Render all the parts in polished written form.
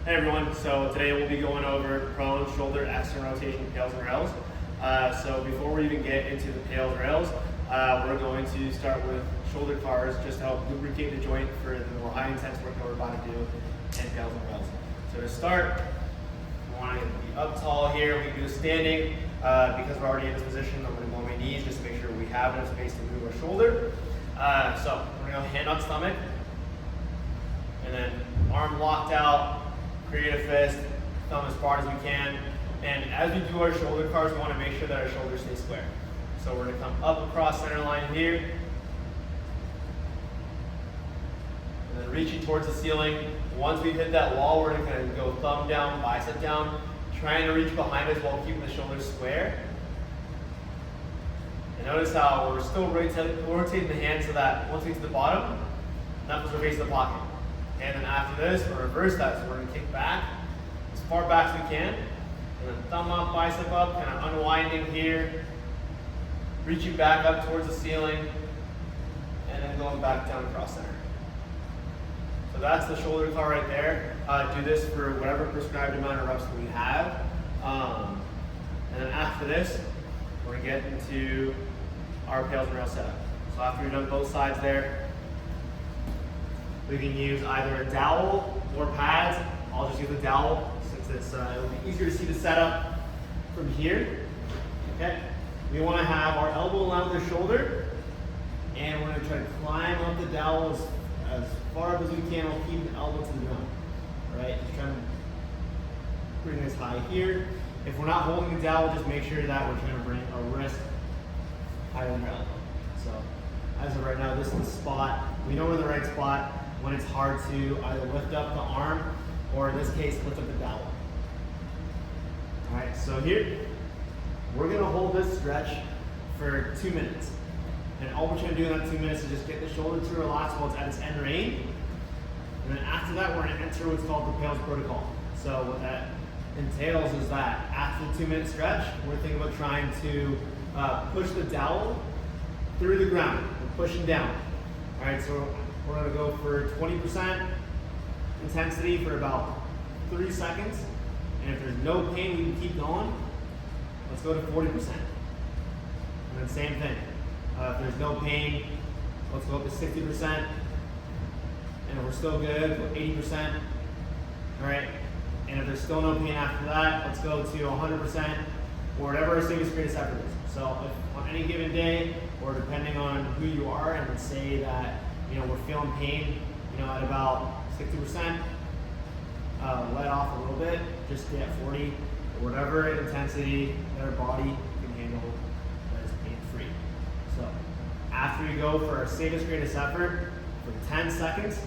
Hey everyone, so today we'll be going over prone, shoulder, external rotation, PAILs and rails. So before we even get into the PAILs rails, we're going to start with shoulder cars just to help lubricate the joint for the more high intense work that we're about to do, and PAILs and rails. So to start, we want to be up tall here. We can do standing because we're already in this position. I'm going to go on my knees just to make sure we have enough space to move our shoulder. So we're going to go hand on stomach, and then arm locked out. Create a fist, thumb as far as we can. And as we do our shoulder cars, we want to make sure that our shoulders stay square. So we're going to come up across center line here. And then reaching towards the ceiling. Once we've hit that wall, we're going to kind of go thumb down, bicep down, trying to reach behind us while keeping the shoulders square. And notice how we're still rotating the hand so that once we get to the bottom, knuckles are facing the pocket. And then after this, we'll reverse that. So we're going to kick back as far back as we can. And then thumb up, bicep up, kind of unwinding here. Reaching back up towards the ceiling. And then going back down across center. So that's the shoulder car right there. Do this for whatever prescribed amount of reps that we have. And then after this, we're going to get into our PAILs and rails setup. So after we've done both sides there, we can use either a dowel or pads. I'll just use a dowel since it'll be easier to see the setup from here. Okay. We want to have our elbow in line with the shoulder, and we're going to try to climb up the dowel as far up as we can while keeping the elbow to the ground. All right. Just trying to bring this high here. If we're not holding the dowel, just make sure that we're trying to bring our wrist higher than our elbow. So as of right now, this is the spot. We know we're in the right spot when it's hard to either lift up the arm or in this case, lift up the dowel. All right, so here, we're gonna hold this stretch for 2 minutes. And all we're trying to do in that 2 minutes is just get the shoulder to relax while it's at its end range. And then after that, we're gonna enter what's called the PAILs protocol. So what that entails is that after the 2 minute stretch, we're thinking about trying to push the dowel through the ground. We're pushing down. All right, so we're going to go for 20% intensity for about 30 seconds. And if there's no pain, we can keep going. Let's go to 40%. And then same thing. If there's no pain, let's go up to 60%. And if we're still good, go 80%. All right. And if there's still no pain after that, let's go to 100% or whatever our safest greatest effort is. So if on any given day, or depending on who you are, and let's say that we're feeling pain, at about 60%, let off a little bit, just stay at 40, or whatever intensity that our body can handle that is pain-free. So after we go for our safest greatest effort for 10 seconds,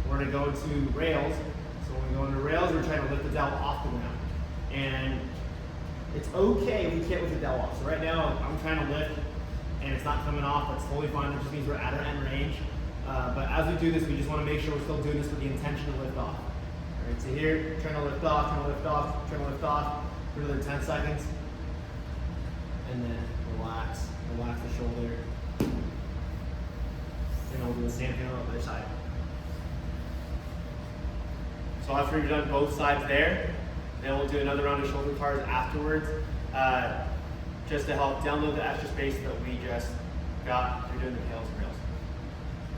we're going to go to rails. So when we go into rails, we're trying to lift the dowel off the ground. And it's okay if we can't lift the dowel off. So right now, I'm trying to lift, and it's not coming off. That's totally fine. That just means we're at our end range. But as we do this, we just want to make sure we're still doing this with the intention to lift off. All right, so here, trying to lift off, trying to lift off, trying to lift off for another 10 seconds. And then relax the shoulder. And we'll do the same thing on the other side. So after we've done both sides there, then we'll do another round of shoulder cars afterwards, just to help download the extra space that we just got through doing the PAILs and rails.